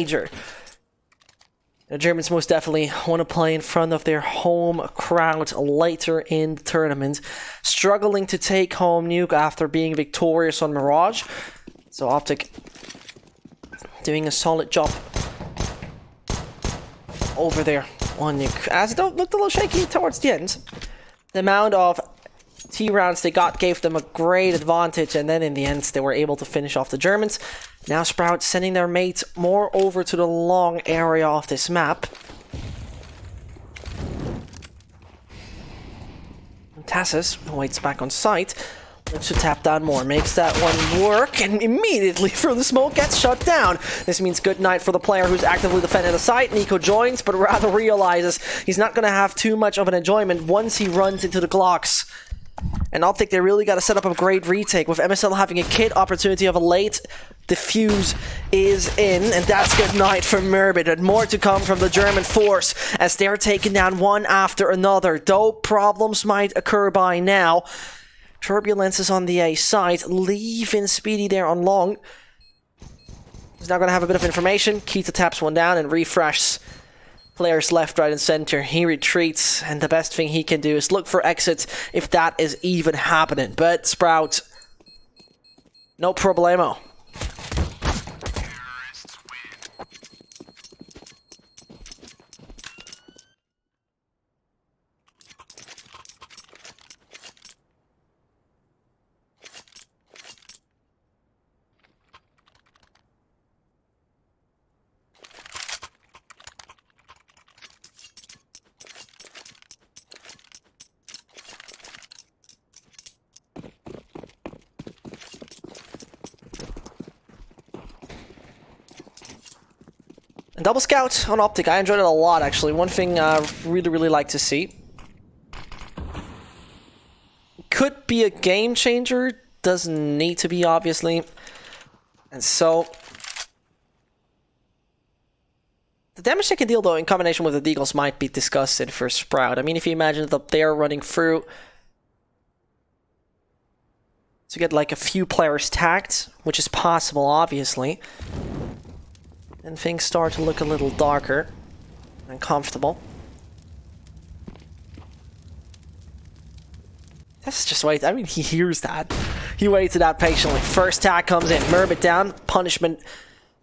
major. The Germans most definitely want to play in front of their home crowd later in the tournament. Struggling to take home Nuke after being victorious on Mirage. So Optic doing a solid job over there on Nuke. As it looked a little shaky towards the end. The amount of T rounds they got gave them a great advantage, and then in the end they were able to finish off the Germans. Now Sprout sending their mates more over to the long area of this map. And Tassus, who waits back on site, looks to tap down more, makes that one work, and immediately from the smoke gets shut down. This means good night for the player who's actively defending the site. Nico joins, but rather realizes he's not going to have too much of an enjoyment once he runs into the Glocks. And Optic, they really got to set up a great retake, with MSL having a kid opportunity of a late defuse is in, and that's good night for Merbit. And more to come from the German force as they're taken down one after another, though problems might occur by now. Turbulence is on the A side, leaving Speedy there on long. He's now going to have a bit of information. Keita taps one down and refreshes players left, right, and center. He retreats, and the best thing he can do is look for exits if that is even happening. But Sprout, no problemo. And double scout on Optic, I enjoyed it a lot actually. One thing I really like to see. Could be a game changer, doesn't need to be obviously. And so the damage they can deal though in combination with the Deagles might be disgusting for Sprout. I mean, if you imagine that they're running through to get like a few players tagged, which is possible obviously, and things start to look a little darker and comfortable. That's just wait. I mean, he hears that. He waits it out patiently. First tag comes in. Merbit down. Punishment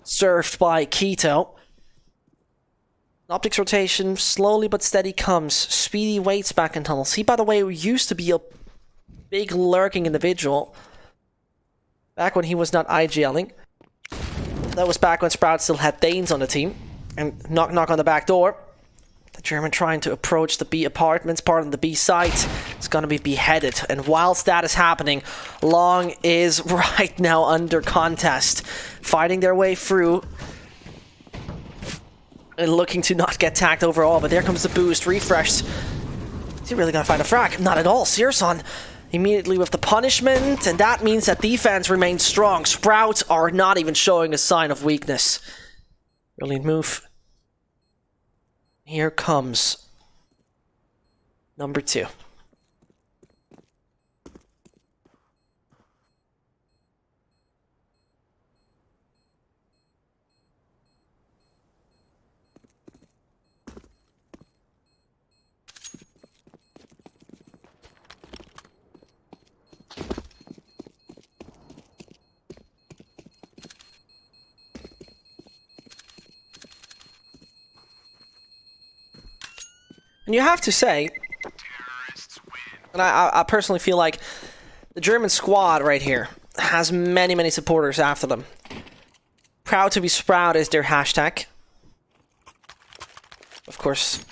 served by Keto. Optic's rotation slowly but steady comes. Speedy waits back in tunnels. He, by the way, used to be a big lurking individual back when he was not IGLing. That was back when Sprout still had Danes on the team. And knock on the back door. The German trying to approach the B apartments, part of the B site. It's gonna be beheaded. And whilst that is happening, Long is right now under contest. Fighting their way through. And looking to not get tagged overall. But there comes the boost. Refresh. Is he really gonna find a frag? Not at all. Searson immediately with the punishment, and that means that defense remains strong. Sprouts are not even showing a sign of weakness. Brilliant move. Here comes number 2. And you have to say, and I personally feel like the German squad right here has many supporters after them. Proud to be Sprout is their hashtag. Of course,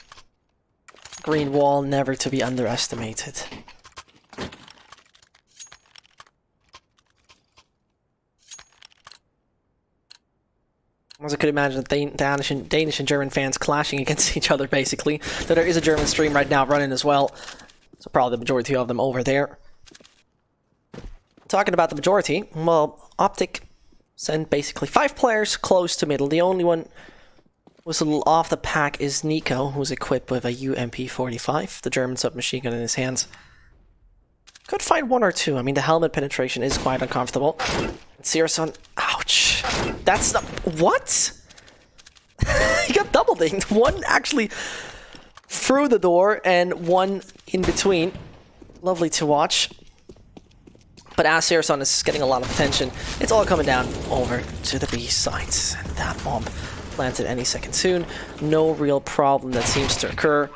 green wall never to be underestimated. As I could imagine, Danish and German fans clashing against each other, basically. Though there is a German stream right now running as well. So probably the majority of them over there. Talking about the majority, well, Optic sent basically 5 players close to middle. The only one who's a little off the pack is Nico, who's equipped with a UMP-45, the German submachine gun in his hands. Could find 1 or 2. I mean, the helmet penetration is quite uncomfortable. Searson, ouch. That's not... What? building. One actually through the door and one in between. Lovely to watch. But as Sirison is getting a lot of attention, it's all coming down over to the B site. And that bomb planted any second soon. No real problem that seems to occur.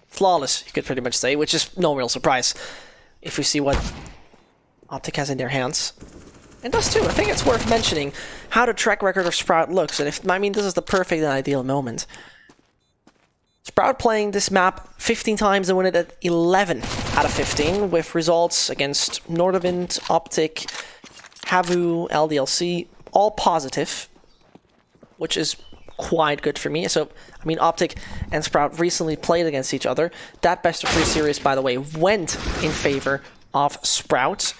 Flawless, you could pretty much say, which is no real surprise if we see what Optic has in their hands. And does too. I think it's worth mentioning how the track record of Sprout looks. And I mean, this is the perfect and ideal moment. Sprout playing this map 15 times and win it at 11 out of 15, with results against Nordavind, Optic, Havu, LDLC, all positive, which is quite good for me. So, I mean, Optic and Sprout recently played against each other. That best of 3 series, by the way, went in favor of Sprout.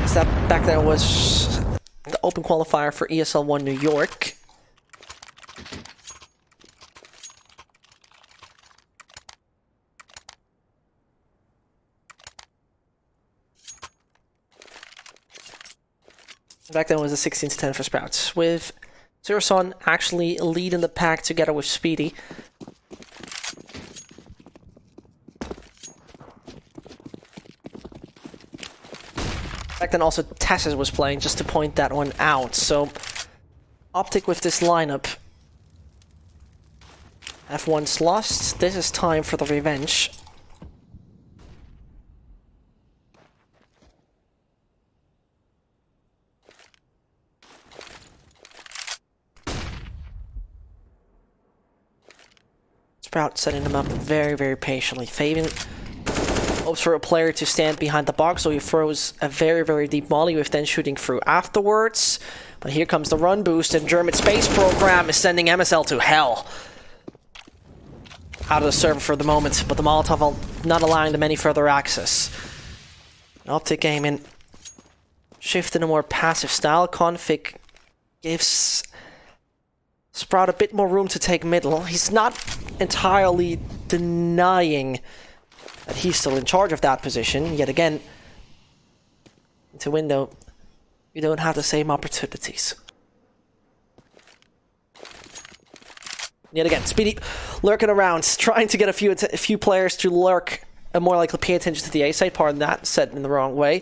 So that back then was the open qualifier for ESL 1 New York. Back then it was a 16-10 for Sprouts, with Sirison actually leading the pack together with Speedy. Back then also Tassis was playing, just to point that one out. So Optic with this lineup have once lost. This is time for the revenge. Sprout setting them up very, very patiently. Faven hopes for a player to stand behind the box, so he throws a very, very deep molly with then shooting through afterwards. But here comes the run boost, and German space program is sending MSL to hell. Out of the server for the moment, but the Molotov not allowing them any further access. Optic aiming, shift in a more passive style. Config gives Sprout a bit more room to take middle. He's not entirely denying that he's still in charge of that position. Yet again, into window, you don't have the same opportunities. Yet again, Speedy lurking around, trying to get a few players to lurk and more likely pay attention to the A side. Pardon that, said in the wrong way.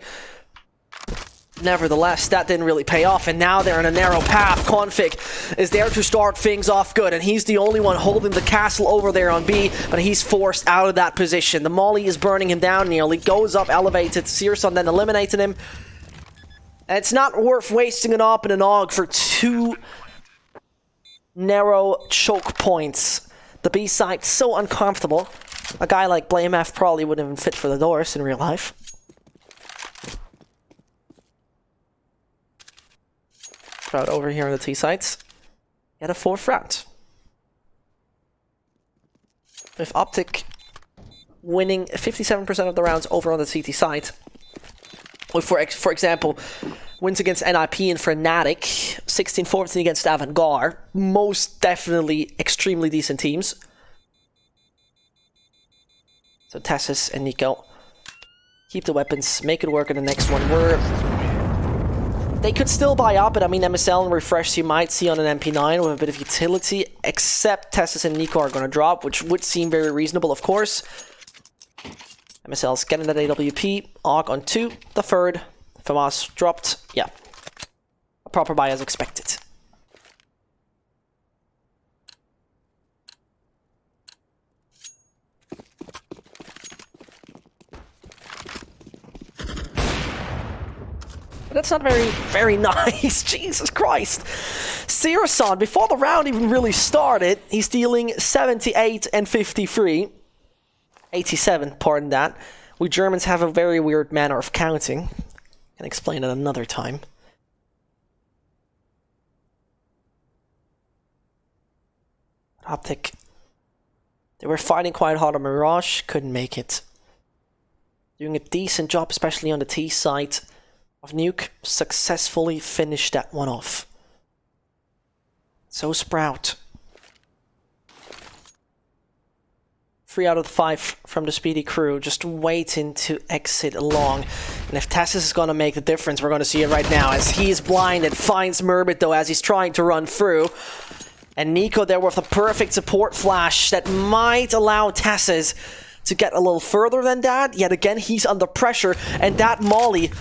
Nevertheless, that didn't really pay off, and now they're in a narrow path. Config is there to start things off good, and he's the only one holding the castle over there on B, but he's forced out of that position. The molly is burning him down nearly, goes up elevated, Sirison then eliminating him. And it's not worth wasting an AWP and an AUG for 2 narrow choke points. The B side so uncomfortable. A guy like BlameF probably wouldn't even fit for the doors in real life. Sprout over here on the T sites. Get a 4th round. With Optic winning 57% of the rounds over on the CT side. With, for example, wins against NIP and Fnatic, 16-14 against Avantgarde. Most definitely extremely decent teams. So Tassis and Nico keep the weapons, make it work in the next one. They could still buy up, but I mean MSL and Refresh you might see on an MP9 with a bit of utility, except Tassis and Nico are going to drop, which would seem very reasonable, of course. MSL's getting that AWP, AUG on 2, the 3rd, Famas dropped, yeah. A proper buy as expected. But that's not very nice. Jesus Christ. Sirison, before the round even really started, he's dealing 78 and 53. 87, pardon that. We Germans have a very weird manner of counting. Can explain it another time. Optic. They were fighting quite hard on Mirage, couldn't make it. Doing a decent job, especially on the T side of Nuke, successfully finished that one off. So Sprout 3 out of the 5 from the Speedy crew, just waiting to exit along. And if Tassis is going to make the difference, we're going to see it right now, as he is blinded, finds Merbit though as he's trying to run through. And Nico there with a perfect support flash that might allow Tassis to get a little further than that. Yet again, he's under pressure, and that molly,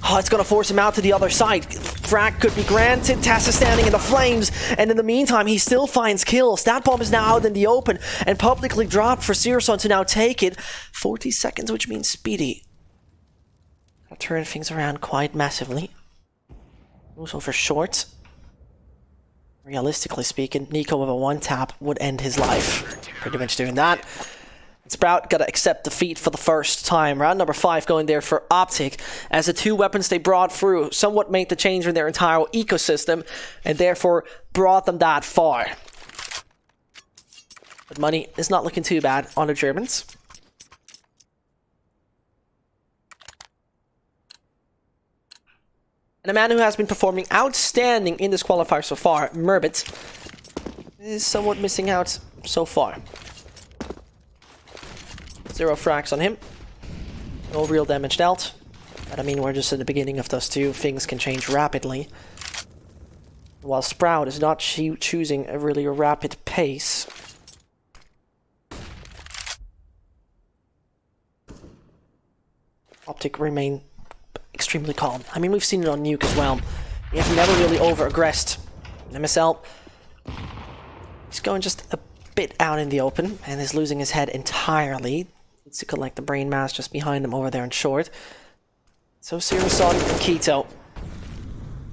it's going to force him out to the other side. Frag could be granted. Tassis standing in the flames, and in the meantime, he still finds kills. That bomb is now out in the open and publicly dropped for Sirison to now take it. 40 seconds, which means Speedy will turn things around quite massively. Also for short. Realistically speaking, Nico with a one-tap would end his life. Pretty much doing that. Sprout gotta accept defeat for the first time. Round number 5 going there for Optic, as the 2 weapons they brought through somewhat made the change in their entire ecosystem, and therefore brought them that far. But money is not looking too bad on the Germans. And a man who has been performing outstanding in this qualifier so far, Merbit, is somewhat missing out so far. 0 frags on him. No real damage dealt. But I mean, we're just at the beginning of Dust 2. Things can change rapidly. While Sprout is not choosing a really rapid pace. Optic remain extremely calm. I mean, we've seen it on Nuke as well. He has never really over-aggressed. MSL, he's going just a bit out in the open and is losing his head entirely. Needs to collect the brain mass just behind him over there in short. So Sirison and Keto,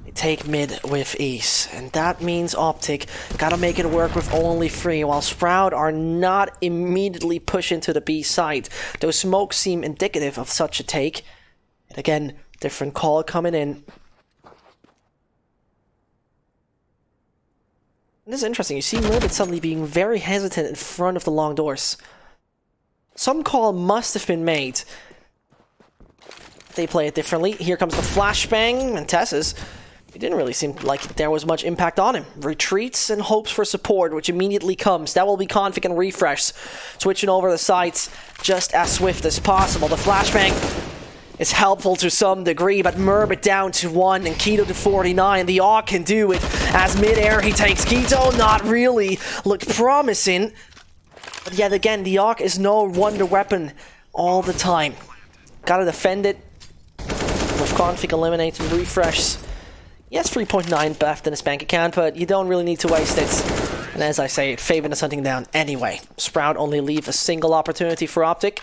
they take mid with ease, and that means Optic gotta make it work with only 3, while Sprout are not immediately pushing to the B side. Those smokes seem indicative of such a take. And again, different call coming in. And this is interesting. You see Merbit suddenly being very hesitant in front of the long doors. Some call must have been made. They play it differently. Here comes the flashbang, and Tessus, it didn't really seem like there was much impact on him. Retreats and hopes for support, which immediately comes. That will be config and refresh. Switching over the sites just as swift as possible. The flashbang is helpful to some degree, but Merbit down to 1 and Keto to 49. The AWK can do it as mid-air he takes Keto. Not really. Looked promising. But yet again, the AWK is no wonder weapon all the time. Gotta defend it with config, eliminate, and refresh. He has 3.9 left in his bank account, but you don't really need to waste it. And as I say, Faven is hunting down anyway. Sprout only leave a single opportunity for Optic.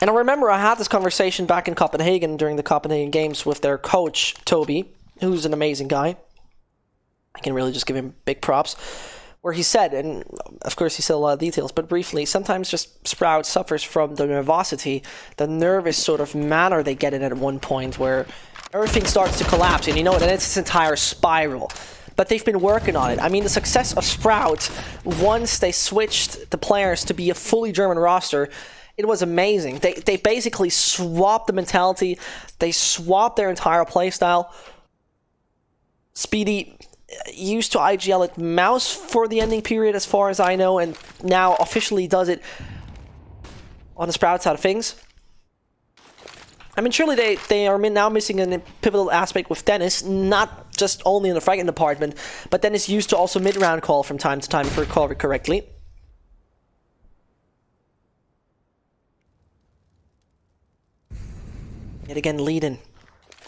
And I remember I had this conversation back in Copenhagen during the Copenhagen Games with their coach, Toby, who's an amazing guy. I can really just give him big props. Where he said, and of course he said a lot of details, but briefly, sometimes just Sprout suffers from the nervosity, the nervous sort of manner they get in at one point where everything starts to collapse, and you know, and it's this entire spiral. But they've been working on it. I mean, the success of Sprout, once they switched the players to be a fully German roster, it was amazing. They basically swapped the mentality, they swapped their entire playstyle. Speedy used to IGL at Mouse for the ending period as far as I know, and now officially does it on the Sprout side of things. I mean, surely they are now missing a pivotal aspect with Dennis, not just only in the fragging department, but Dennis used to also mid-round call from time to time, if I recall it correctly. Yet again, leading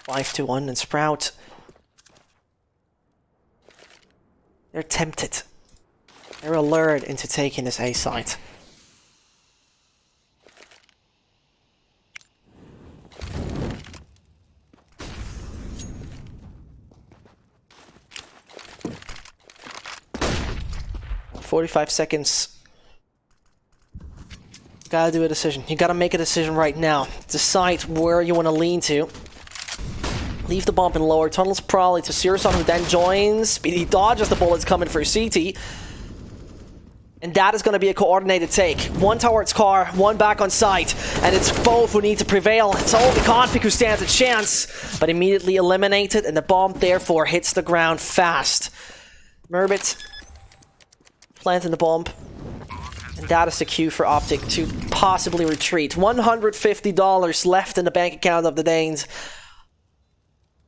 5-1, and Sprout, they're tempted. They're lured into taking this A site. In 45 seconds. Gotta do a decision. You gotta make a decision right now. Decide where you want to lean to. Leave the bump in lower tunnels, probably to Sirison, who then joins. Speedy dodges the bullets coming for CT. And that is going to be a coordinated take. One towards car, one back on site. And it's both who need to prevail. It's only Config who stands a chance, but immediately eliminated, and the bomb therefore hits the ground fast. Merbit planting the bomb. And that is the cue for Optic to possibly retreat. $150 left in the bank account of the Danes.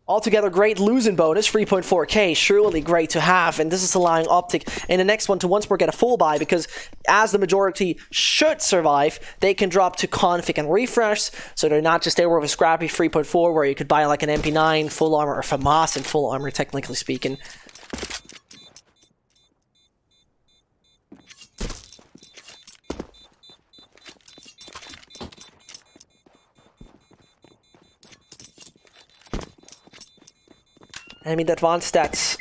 Altogether, great losing bonus, 3.4k, surely great to have, and this is allowing Optic in the next one to once more get a full buy, because as the majority should survive, they can drop to config and refresh, so they're not just there with a scrappy 3.4 where you could buy like an MP9 full armor, or FAMAS in full armor, technically speaking. I mean, the advanced stats.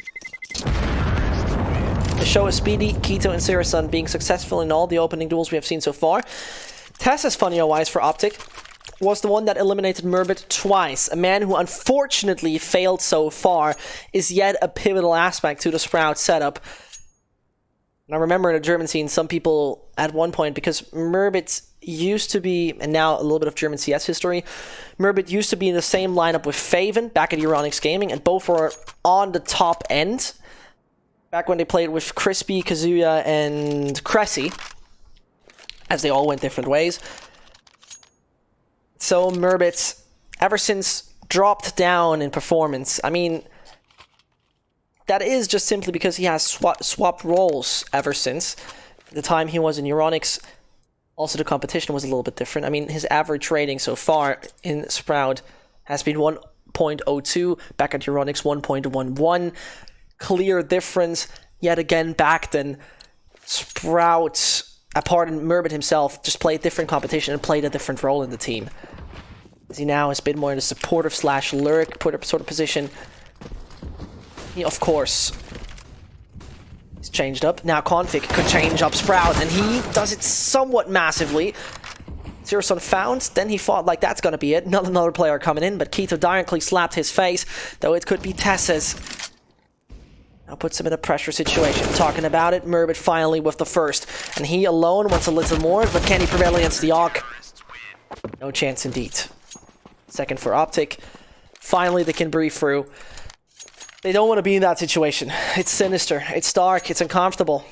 The show is Speedy, Keto, and Sirasun being successful in all the opening duels we have seen so far. Tessa's funny-wise for Optic was the one that eliminated Murbit twice. A man who unfortunately failed so far is yet a pivotal aspect to the Sprout setup. And I remember in the German scene, some people at one point, because Murbit used to be, and now a little bit of German CS history, Murbit used to be in the same lineup with Faven back at Euronics Gaming, and both were on the top end back when they played with Crispy, Kazuya, and Cressy, as they all went different ways. So Murbit, ever since, dropped down in performance. I mean, that is just simply because he has swapped roles ever since. The time he was in Euronics, also the competition was a little bit different. I mean, his average rating so far in Sprout has been 1.02, back at Euronics 1.11. Clear difference, yet again back then. Sprout, apart from Murbit himself, just played different competition and played a different role in the team. As he now has been more in a supportive slash lurk sort of position. He, of course, he's changed up. Now config could change up Sprout, and he does it somewhat massively. Sirasun found, then he thought like that's gonna be it. Not another player coming in, but Keto directly slapped his face, though it could be Tessa's. Now puts him in a pressure situation. Talking about it, Murbit finally with the first. And he alone wants a little more, but can he prevail against the Arc? No chance indeed. Second for Optic. Finally they can breathe through. They don't want to be in that situation. It's sinister, it's dark, it's uncomfortable.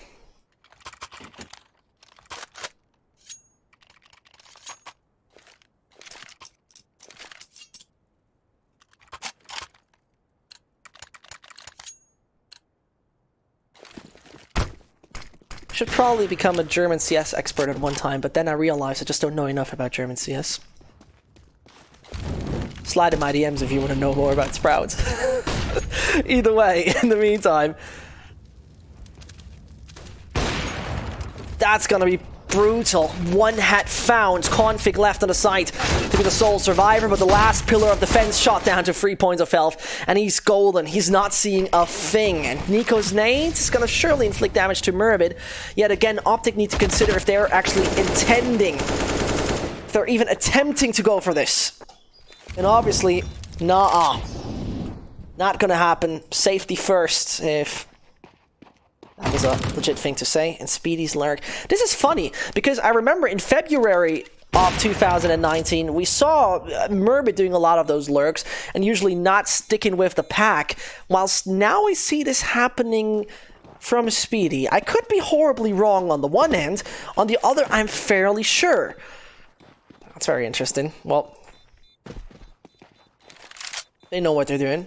Should probably become a German CS expert at one time, but then I realized I just don't know enough about German CS. Slide in my DMs if you want to know more about Sprouts. Either way, in the meantime, that's gonna be brutal. One hat found, config left on the site to be the sole survivor, but the last pillar of defense shot down to 3 points of health, and he's golden. He's not seeing a thing, and Nico's nades is gonna surely inflict damage to Murbit. Yet again, Optic need to consider if they're actually intending, if they're even attempting to go for this. And obviously, nah. Not gonna happen. Safety first, if that was a legit thing to say. And Speedy's lurk. This is funny, because I remember in February of 2019, we saw Murbit doing a lot of those lurks, and usually not sticking with the pack, whilst now I see this happening from Speedy. I could be horribly wrong on the one hand, on the other I'm fairly sure. That's very interesting. Well, they know what they're doing.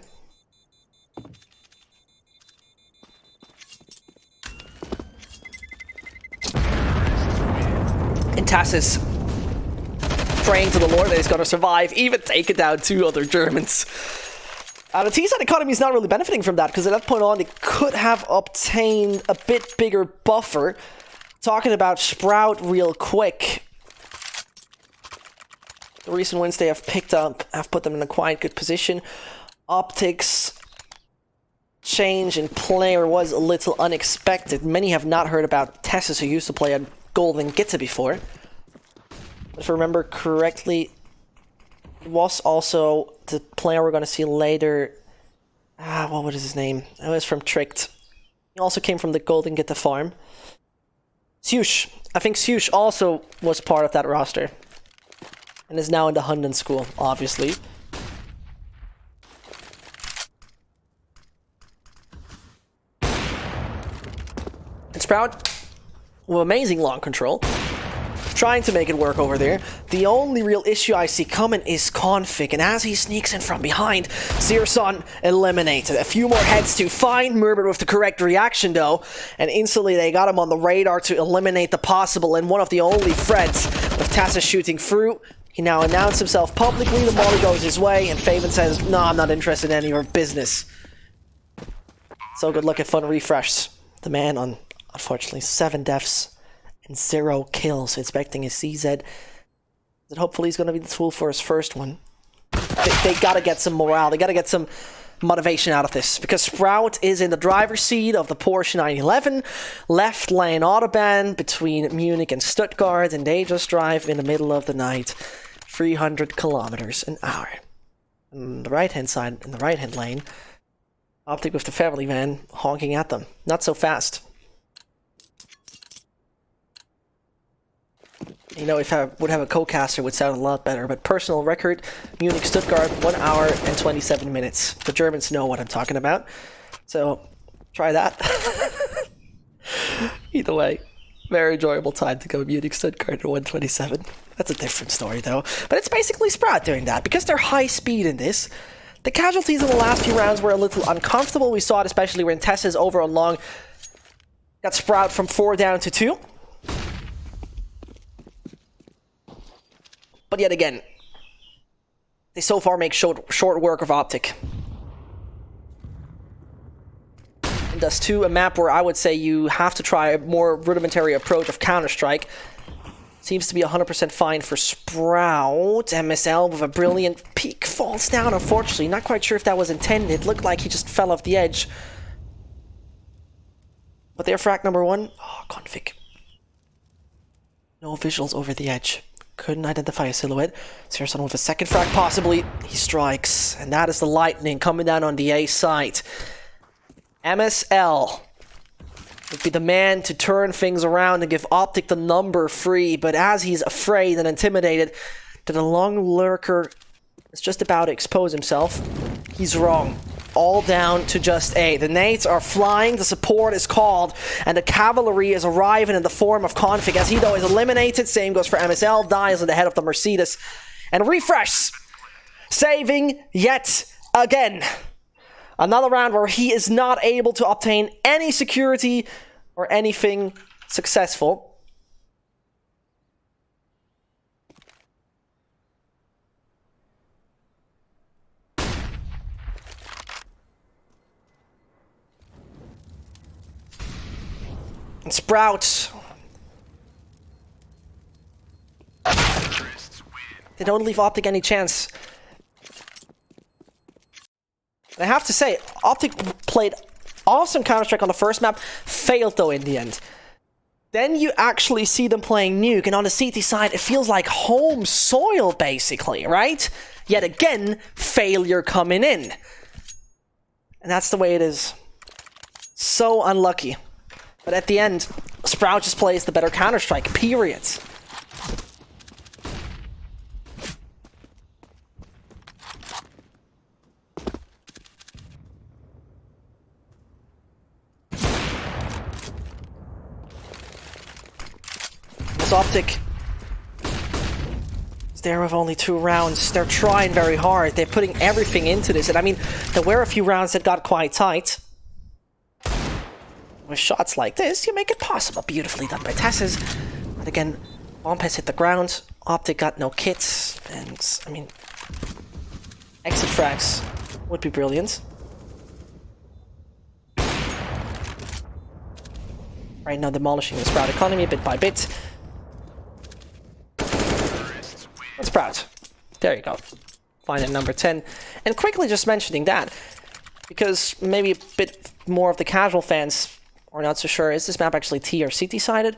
And Tass is praying to the Lord that he's going to survive, even take it down 2 other Germans. The T-side economy is not really benefiting from that, because at that point on, they could have obtained a bit bigger buffer. Talking about Sprout real quick. The recent wins they have picked up have put them in a quite good position. Optic's change in player was a little unexpected. Many have not heard about Tessus, who used to play at Golden Gitta before. If I remember correctly, it was also the player we're going to see later. What was his name? It was from Tricked. He also came from the Golden Gitta farm. Siush. I think Siush also was part of that roster. And is now in the Hunden school, obviously. And Sprout with amazing long control, trying to make it work over there. The only real issue I see coming is Config, and as he sneaks in from behind, Searson eliminated. A few more heads to find Murbit with the correct reaction though, and instantly they got him on the radar to eliminate the possible, and one of the only threats with Tassa shooting through. He now announced himself publicly, the molly goes his way, and Faven says, "No, I'm not interested in any of your business." So good luck at fun refresh. The man on, unfortunately, 7 deaths and 0 kills, expecting a CZ. That hopefully he's going to be the tool for his first one. They got to get some morale. They got to get some motivation out of this, because Sprout is in the driver's seat of the Porsche 911, left lane autobahn between Munich and Stuttgart, and they just drive in the middle of the night, 300 kilometers an hour. On the right-hand side, in the right-hand lane, Optic with the family van honking at them. Not so fast. You know, if I would have a co-caster, it would sound a lot better. But personal record, Munich, Stuttgart, 1 hour and 27 minutes. The Germans know what I'm talking about. So, try that. Either way, very enjoyable time to go Munich, Stuttgart at 127. That's a different story, though. But it's basically Sprout doing that. Because they're high speed in this, the casualties in the last few rounds were a little uncomfortable. We saw it especially when Tessa's over on long got Sprout from 4 down to 2. But yet again, they so far make short work of Optic. And Dust 2, a map where I would say you have to try a more rudimentary approach of Counter-Strike. Seems to be 100% fine for Sprout. MSL with a brilliant peek falls down, unfortunately. Not quite sure if that was intended. It looked like he just fell off the edge. But they're frag number 1. Oh, Config. No visuals over the edge. Couldn't identify a silhouette. Searson with a second frag, possibly. He strikes. And that is the lightning coming down on the A side. MSL would be the man to turn things around and give Optic the number 3, but as he's afraid and intimidated that the long lurker is just about to expose himself, he's wrong. All down to just A. The nades are flying, the support is called, and the cavalry is arriving in the form of Config. As he, though, is eliminated, same goes for MSL, dies in the head of the Mercedes. And Refresh, saving yet again. Another round where he is not able to obtain any security or anything successful. And Sprout, they don't leave Optic any chance. And I have to say, Optic played awesome Counter-Strike on the first map, failed though in the end. Then you actually see them playing Nuke, and on the CT side, it feels like home soil basically, right? Yet again, failure coming in. And that's the way it is. So unlucky. But at the end, Sprout just plays the better Counter-Strike, period. Optic is there with only 2 rounds. They're trying very hard. They're putting everything into this. And I mean, there were a few rounds that got quite tight. With shots like this, you make it possible. Beautifully done by Tasses. But again, bomb has hit the ground. Optic got no kits. And, I mean, exit frags would be brilliant. Right now, demolishing the Sprout economy bit by bit. Sprout. There you go. Find at number 10. And quickly just mentioning that, because maybe a bit more of the casual fans are not so sure, is this map actually T or CT sided?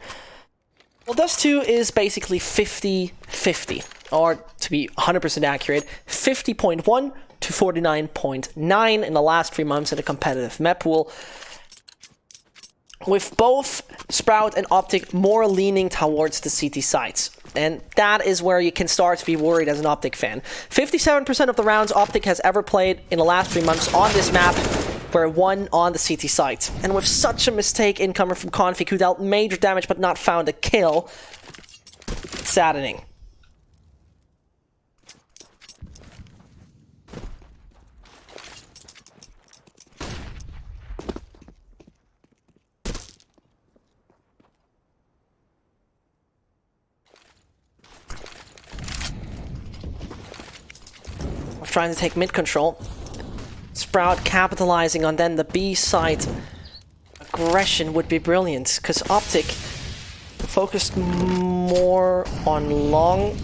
Well, Dust 2 is basically 50-50, or to be 100% accurate, 50.1 to 49.9 in the last 3 months in a competitive map pool. With both Sprout and Optic more leaning towards the CT sides. And that is where you can start to be worried as an Optic fan. 57% of the rounds Optic has ever played in the last 3 months on this map for a 1 on the CT site. And with such a mistake incoming from Config, who dealt major damage but not found a kill, it's saddening. Trying to take mid control. Sprout capitalizing on then the B side aggression would be brilliant, because Optic focused more on long,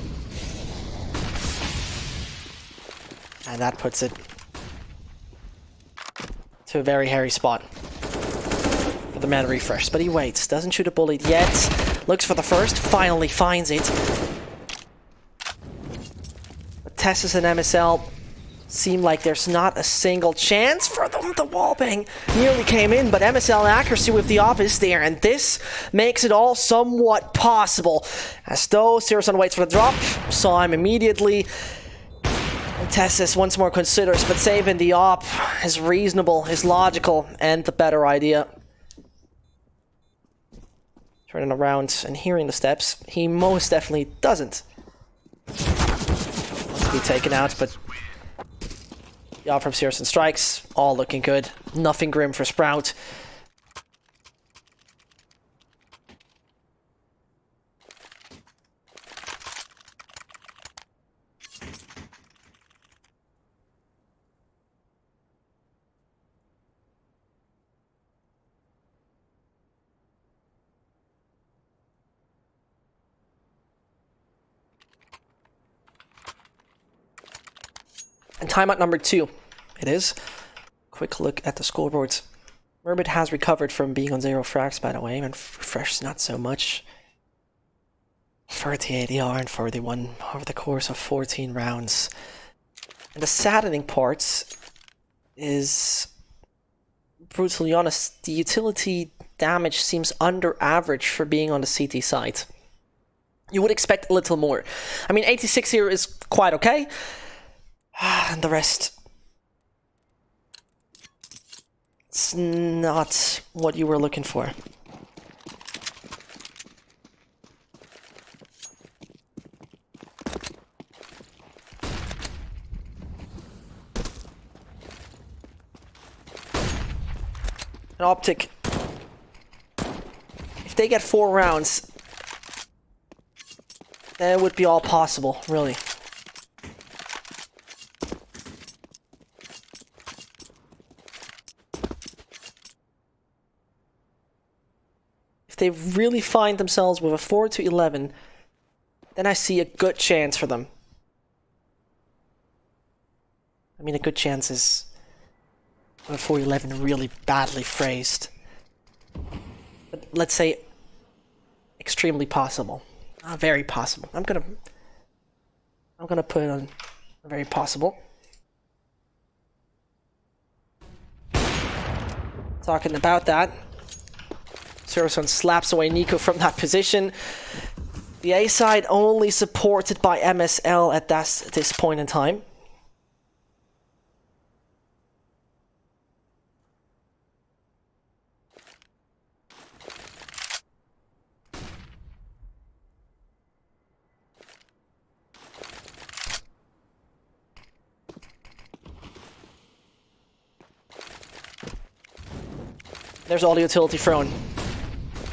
and that puts it to a very hairy spot for the man refresh. But he waits, doesn't shoot a bullet yet, looks for the first, finally finds it. But Tessus and MSL seem like there's not a single chance for them. The wallbang nearly came in, but MSL accuracy with the op is there, and this makes it all somewhat possible. As though Sirison waits for the drop, saw him immediately. And Tessus once more considers, but saving the op is reasonable, is logical, and the better idea. Turning around and hearing the steps, he most definitely doesn't want to be taken out, but the op from Sirison strikes, all looking good. Nothing grim for Sprout. And timeout number 2. It is. Quick look at the scoreboards. Merbit has recovered from being on 0 frags, by the way, and refreshed not so much. 38 AR and 41 over the course of 14 rounds. And the saddening part is, brutally honest, the utility damage seems under average for being on the CT side. You would expect a little more. I mean, 86 here is quite okay. And the rest, it's not what you were looking for. An Optic, if they get 4 rounds, then it would be all possible, really. If they really find themselves with a 4-11, then I see a good chance for them. I mean, a good chance is a 4-11 really badly phrased. But let's say extremely possible. Very possible. I'm gonna put it on very possible. Talking about that, Sirison slaps away Nico from that position. The A side only supported by MSL at this point in time. There's all the utility thrown.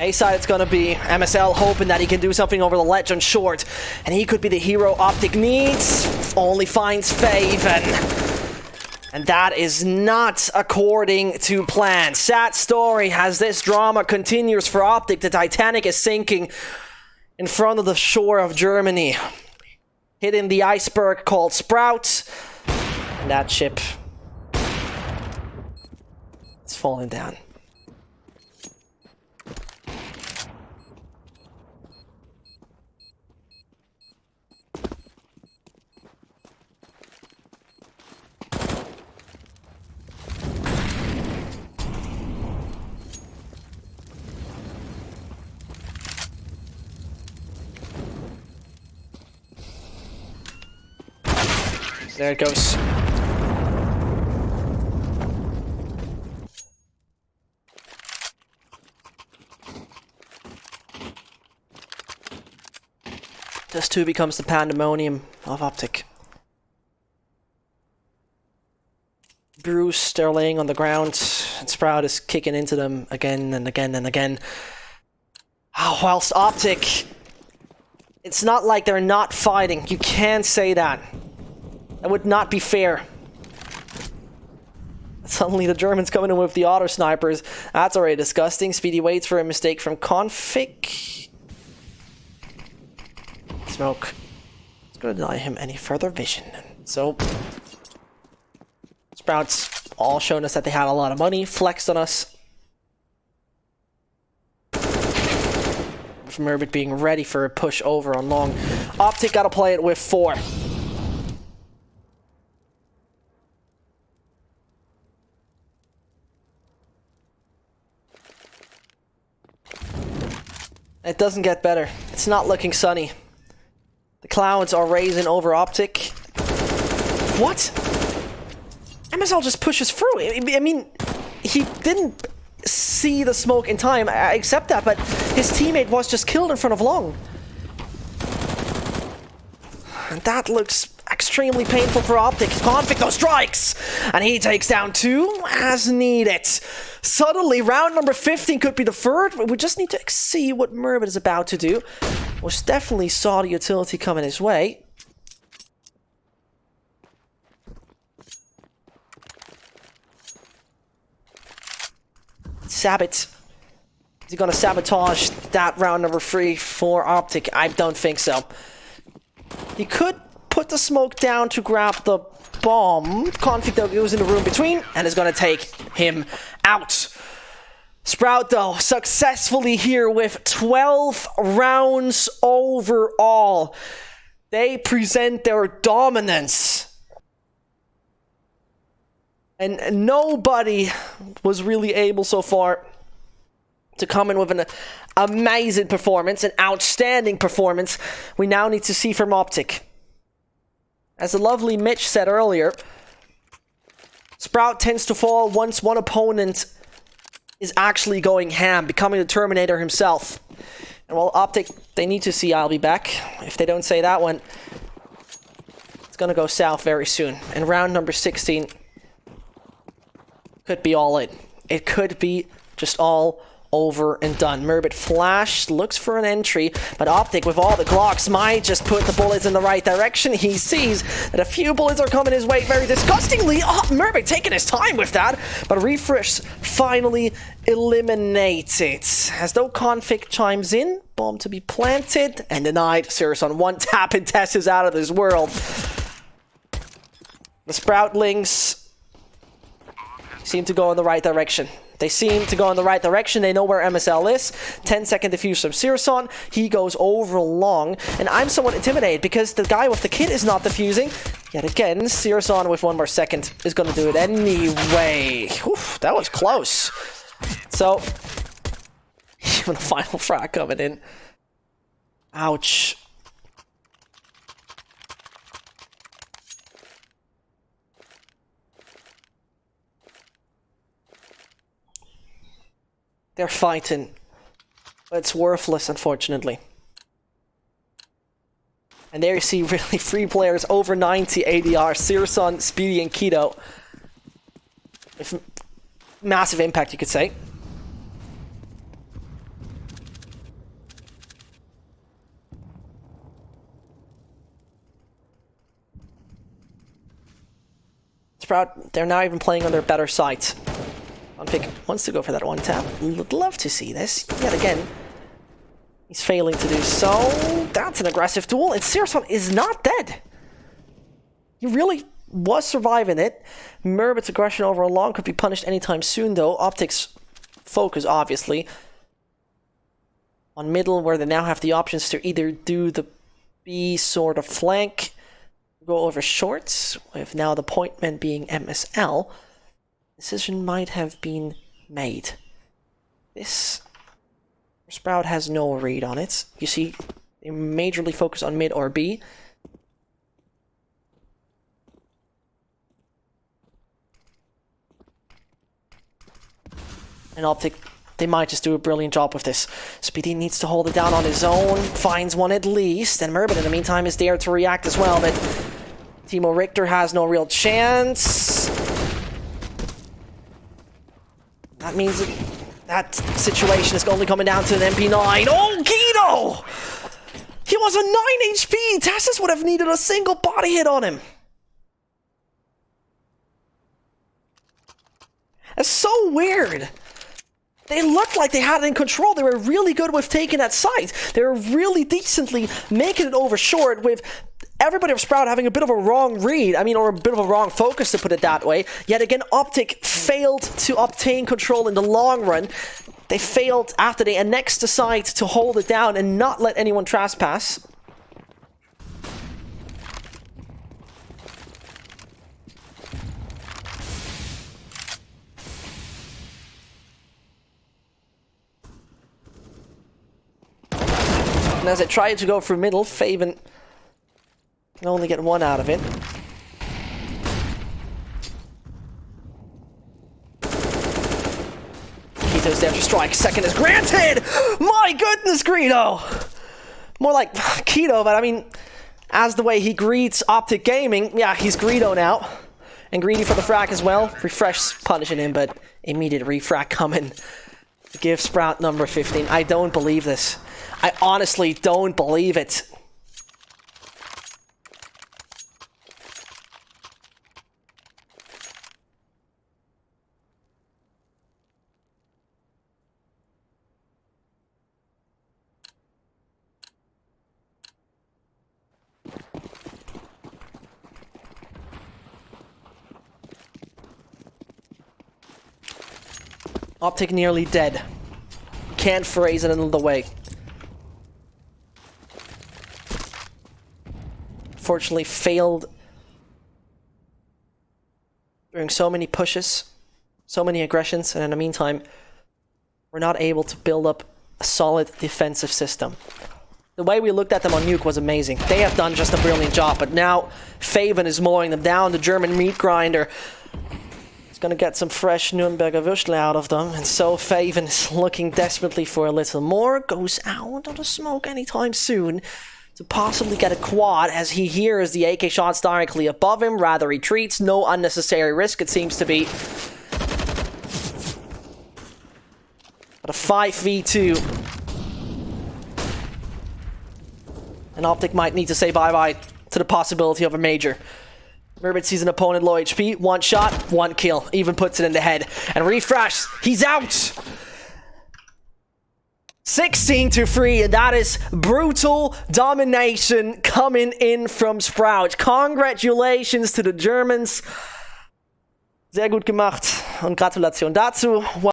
A side it's gonna be MSL hoping that he can do something over the ledge on short, and he could be the hero Optic needs. Only finds Faven, and that is not according to plan. Sad story as this drama continues for Optic. The Titanic is sinking in front of the shore of Germany, hitting the iceberg called Sprout, and that ship is falling down. There it goes. 2 becomes the pandemonium of Optic. Bruce, they're laying on the ground, and Sprout is kicking into them again and again and again. Whilst Optic, it's not like they're not fighting. You can't say that. That would not be fair. Suddenly the Germans coming in with the auto snipers. That's already disgusting. Speedy waits for a mistake from Config. Smoke. It's gonna deny him any further vision. So Sprouts all shown us that they had a lot of money, flexed on us. With Merbit being ready for a push over on long. Optic gotta play it with 4. It doesn't get better. It's not looking sunny. The clouds are raising over Optic. What? MSL just pushes through. I mean, he didn't see the smoke in time. I accept that, but his teammate was just killed in front of Long. And that looks extremely painful for Optic. Config those strikes! And he takes down 2 as needed. Suddenly, round number 15 could be the third. We just need to see what Merbit is about to do. Most definitely saw the utility coming his way. Sabot. Is he gonna sabotage that round number 3 for Optic? I don't think so. He could put the smoke down to grab the bomb. Config though goes in the room between and is gonna take him out. Sprout though successfully here with 12 rounds overall. They present their dominance. And nobody was really able so far to come in with an amazing performance, an outstanding performance. We now need to see from Optic. As the lovely Mitch said earlier, Sprout tends to fall once one opponent is actually going ham, becoming the Terminator himself. And while Optic, they need to see I'll be back. If they don't say that one, it's gonna go south very soon. And round number 16 could be all in. It could be just all over and done. Merbit flash, looks for an entry, but Optic with all the Glocks might just put the bullets in the right direction. He sees that a few bullets are coming his way very disgustingly. Oh, Merbit taking his time with that, but Refresh finally eliminated. As though Config chimes in, bomb to be planted and denied. Serious on 1 tap and Tess is out of this world. The Sproutlings seem to go in the right direction. They seem to go in the right direction. They know where MSL is. 10-second defuse from Sirson. He goes over long. And I'm somewhat intimidated because the guy with the kit is not defusing. Yet again, Sirson with 1 more second is going to do it anyway. Oof, that was close. So, even the final frag coming in. Ouch. They're fighting, but it's worthless, unfortunately. And there you see really 3 players over 90 ADR, Sirson, Speedy, and Keto. With massive impact, you could say. Sprout, they're now even playing on their better sides. Pick wants to go for that 1 tap. Would love to see this. Yet again, he's failing to do so. That's an aggressive duel, and Sirson is not dead. He really was surviving it. Merbit's aggression over long could be punished anytime soon, though. Optic's focus, obviously, on middle, where they now have the options to either do the B sort of flank, go over shorts, with now the point man being MSL. Decision might have been made. This Sprout has no read on it. You see, they majorly focus on mid or B. And Optic, they might just do a brilliant job with this. Speedy needs to hold it down on his own, finds one at least, and Merbit in the meantime is there to react as well, but Timo Richter has no real chance. That means that situation is only coming down to an MP9. Oh, Guido! He was a 9 HP! Tassus would have needed a single body hit on him. That's so weird. They looked like they had it in control. They were really good with taking that site. They were really decently making it over short with everybody of Sprout having a bit of a wrong read. I mean, or a bit of a wrong focus, to put it that way. Yet again, Optic failed to obtain control in the long run. They failed after they annexed the site to hold it down and not let anyone trespass. And as I try to go through middle, Faven can only get one out of it. Kito's there to strike. Second is granted! My goodness, Greedo! More like Kito, but I mean, as the way he greets Optic Gaming, yeah, he's Greedo now. And greedy for the frack as well. Refresh punishing him, but immediate refrack coming to give Sprout number 15. I don't believe this. I honestly don't believe it. Optic nearly dead. Can't phrase it another way. Fortunately failed during so many pushes, so many aggressions, and in the meantime, we're not able to build up a solid defensive system. The way we looked at them on Nuke was amazing. They have done just a brilliant job, but now Faven is mowing them down. The German meat grinder is going to get some fresh Nürnberger Würstle out of them, and so Faven is looking desperately for a little more. Goes out of the smoke anytime soon to possibly get a quad as he hears the AK shots directly above him, rather retreats. No unnecessary risk, it seems to be. But a 5v2. And Optic might need to say bye-bye to the possibility of a major. Merbit sees an opponent low HP, one shot, one kill. Even puts it in the head. And Refresh, he's out! 16-3, and that is brutal domination coming in from Sprout. Congratulations to the Germans. Sehr gut gemacht und Gratulation dazu.